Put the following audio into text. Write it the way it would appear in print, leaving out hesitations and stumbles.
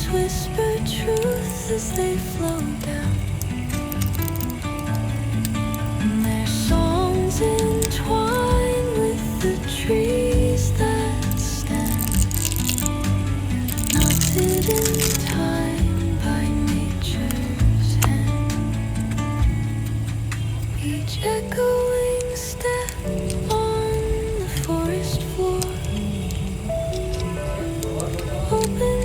Waters whisper truth as they flow down, and their songs entwine with the trees that stand, knotted in time by nature's hand. Each echoing step on the forest floor, open